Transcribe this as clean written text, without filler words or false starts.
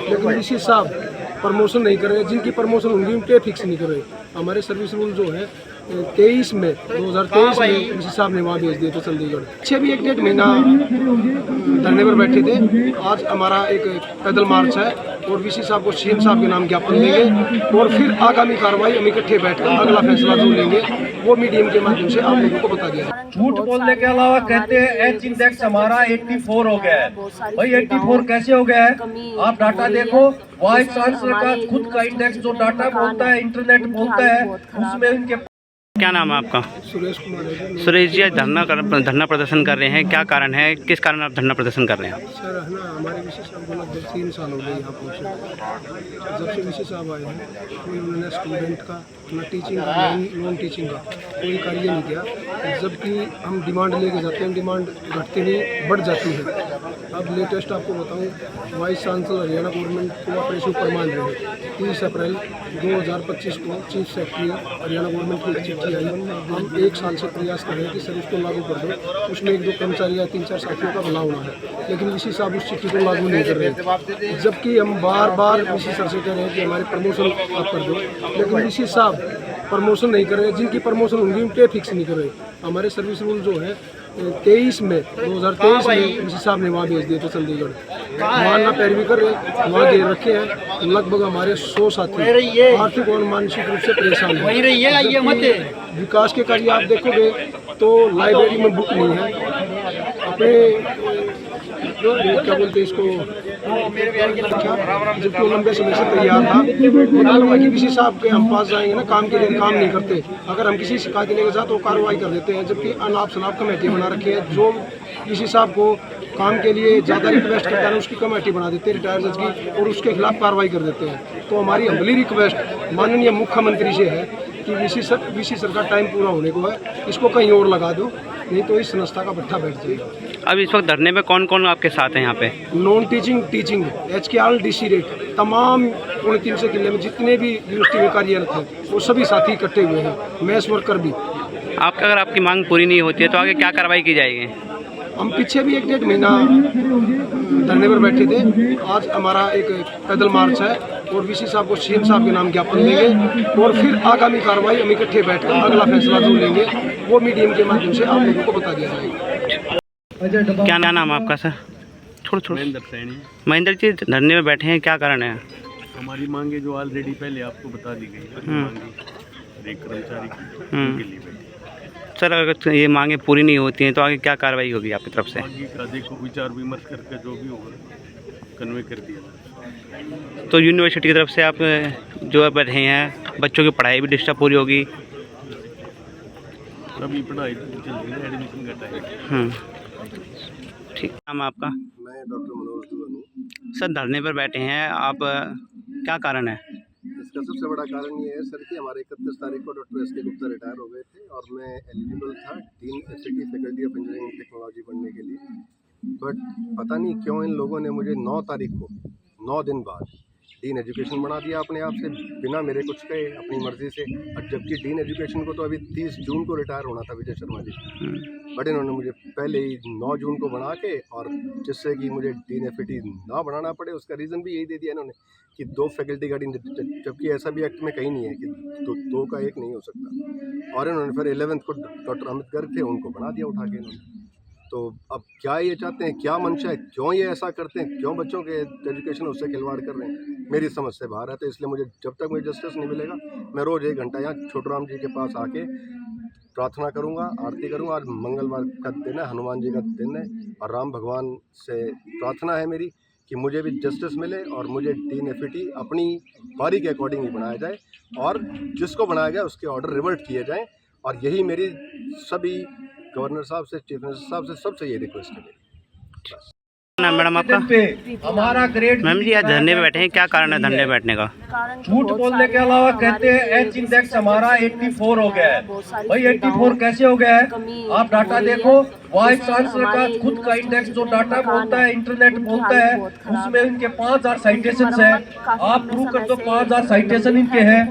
लेकिन इसी साहब प्रमोशन नहीं कर रहे, जिनकी प्रमोशन होंगी उनके फिक्स नहीं कर रहे। हमारे सर्विस रूल जो है 23 में 2023 में इसी साहब ने वहाँ भेज दिए थे चंडीगढ़। पीछे भी 1-1.5 महीना धरने पर बैठे थे। आज हमारा एक पैदल मार्च है और वीसी साहब को सीएम साहब के नाम ज्ञापन देंगे और फिर आगामी कार्रवाई हम इकट्ठे बैठकर अगला फैसला जो लेंगे वो मीडियम के माध्यम से आप लोगों को बता दिया जाए। झूठ बोलने के अलावा कहते हैं एच इंडेक्स हमारा 84 हो गया है। भाई 84 कैसे हो गया है? आप डाटा देखो, वाइस चांसलर का खुद का इंडेक्स जो डाटा बोलता है, इंटरनेट बोलता है, उसमें उनके। क्या नाम है आपका? सुरेश कुमार है। सुरेश जी, आज धरना प्रदर्शन कर रहे हैं, क्या कारण है, किस कारण आप धरना प्रदर्शन कर रहे हैं? सर है ना, हमारे विशेष साहब को लगभग 3 साल हो गए यहाँ पहुँचे। जब से विशेष साहब आए हैं कोई उन्होंने स्टूडेंट का ना टीचिंग का नॉन टीचिंग का कोई कार्य नहीं किया। जबकि हम डिमांड लेके जाते हैं, डिमांड घटती नहीं बढ़ जाती है। अब लेटेस्ट आपको बताऊँ, वाइस चांसलर हरियाणा गवर्नमेंट को अपने से ऊपर मान रहे हैं। 30 अप्रैल 2025 को चीफ सेक्रेटरी हरियाणा गवर्नमेंट की एक चिट्ठी आई। हम 1 साल से प्रयास कर रहे हैं कि सर उसको लागू कर दो। उसमें 1-2 कर्मचारी या 3-4 साथियों का भला होना है, लेकिन विसी साहब उस चिट्ठी को लागू नहीं कर रहे। जबकि हम बार बार विसी सर से कह रहे हैं कि हमारी प्रमोशन आप कर दो, लेकिन विसी साहब प्रमोशन नहीं कर रहे, जिनकी प्रमोशन होंगी उनके फिक्स नहीं कर रहे। हमारे सर्विस रूल जो है 23 में 2023 में विसी साहब ने वहाँ भेज दिए थे चंडीगढ़। वहाँ ना पैरवी कर रहे, वहाँ घेर रखे हैं। लगभग हमारे 100 साथी आर्थिक और मानसिक रूप से परेशान हैं। विकास के कार्य आप देखोगे तो लाइब्रेरी में बुक नहीं है। अपने क्या बोलते हैं इसको, जो लंबे समय से तैयार था, कि किसी साहब के हम पास जाएंगे ना काम के लिए, काम नहीं करते। अगर हम किसी शिकायत लेके जाते तो कार्रवाई कर देते हैं। जबकि अनाप शनाप कमेटी बना रखी है, जो किसी साहब को काम के लिए ज़्यादा रिक्वेस्ट करता है उसकी कमेटी बना देते हैं रिटायर्ड जज की, और उसके खिलाफ कार्रवाई कर देते हैं। तो हमारी हम्बली रिक्वेस्ट माननीय मुख्यमंत्री से है कि वीसी सर का टाइम पूरा होने को है, इसको कहीं और लगा दो, नहीं तो इस संस्था का भट्ठा बैठ जाएगा। अब इस वक्त धरने में कौन कौन आपके साथ हैं यहाँ पे? Non teaching, teaching, HKL, DC rate, तमाम 350 जिले में जितने भी यूनिवर्सिटी में कार्यरत हैं वो सभी साथी इकट्ठे हुए हैं, मैथ्स वर्कर भी। अगर आपकी मांग पूरी नहीं होती है तो आगे क्या कार्रवाई की जाएगी? हम पीछे भी 1-1.5 महीना धरने पर बैठे थे। आज हमारा एक पैदल मार्च है और वीसी साहब को सीएम साहब के नाम ज्ञापन देंगे और फिर आगामी कार्रवाई हम इकट्ठे बैठकर अगला फैसला जो लेंगे वो मीडियम के माध्यम से आप लोगों को बता दिया जाएगा। क्या नाम है आपका सर? थोड़ा महेंद्र जी, धरने में बैठे हैं, क्या कारण है? हमारी मांगे जो ऑलरेडी पहले आपको बता दी गई, एक कर्मचारी के लिए सर, अगर ये मांगे पूरी नहीं होती हैं तो आगे क्या कार्रवाई होगी आपकी तरफ से? आगे का देखो विचार विमर्श करके जो भी होगा कन्वे कर दिया। तो यूनिवर्सिटी की तरफ से आप जो बैठे हैं, बच्चों की पढ़ाई भी डिस्टर्ब पूरी होगी? अभी पढ़ाई चल रही है, एडमिशन का टाइम। ठीक। नाम आपका? मैं डॉक्टर मनोज दुबे हूँ। सर, धरने पर बैठे हैं आप, क्या कारण है? इसका सबसे बड़ा कारण ये है सर कि हमारे 31 तारीख को डॉक्टर एस के गुप्ता रिटायर हो गए थे और मैं एलिजिबल था dean FCT faculty of engineering and technology बनने के लिए। बट पता नहीं क्यों इन लोगों ने मुझे 9 तारीख को 9 दिन बाद डीन एजुकेशन बना दिया अपने आप से, बिना मेरे कुछ कहे, अपनी मर्जी से। और जबकि डीन एजुकेशन को तो अभी 30 जून को रिटायर होना था विजय शर्मा जी, बट इन्होंने मुझे पहले ही 9 जून को बना के, और जिससे कि मुझे डीन FCT ना बनाना पड़े, उसका रीज़न भी यही दे दिया इन्होंने कि 2 फैकल्टी का डीन, जबकि ऐसा भी एक्ट में कहीं नहीं है कि 2 का 1 नहीं हो सकता। और इन्होंने फिर 11th को डॉक्टर अमित गर्ग थे, उनको बना दिया उठा के इन्होंने। तो अब क्या ये चाहते हैं, क्या मंशा है, क्यों ये ऐसा करते हैं, क्यों बच्चों के एजुकेशन उससे खिलवाड़ कर रहे हैं, मेरी समझ से बाहर है। तो इसलिए मुझे जब तक मुझे जस्टिस नहीं मिलेगा, मैं रोज़ 1 घंटा यहाँ छोटूराम जी के पास आके प्रार्थना करूँगा, आरती करूँगा। आज मंगलवार का दिन है, हनुमान जी का दिन है, और राम भगवान से प्रार्थना है मेरी कि मुझे भी जस्टिस मिले और मुझे डीन FCT अपनी बारी के अकॉर्डिंग ही बनाया जाए, और जिसको बनाया गया उसके ऑर्डर रिवर्ट किए जाएँ। और यही मेरी सभी गवर्नर साहब से, चीफ मिनिस्टर साहब से, सबसे ये रिक्वेस्ट है मेरी। नाम मैडम आपका? हमारा ग्रेड। मैम जी, आज धरने में बैठे हैं, क्या कारण है धरने बैठने का? झूठ बोलने के अलावा कहते हैं एच इंडेक्स हमारा 84 हो गया है। भाई 84 कैसे हो गया है? आप डाटा देखो, वाइस चांसलर का खुद का इंडेक्स जो डाटा बोलता है, इंटरनेट बोलता है, उसमें इनके 5000 साइटेशन है। आप प्रूव कर दो 5000 साइटेशन इनके हैं।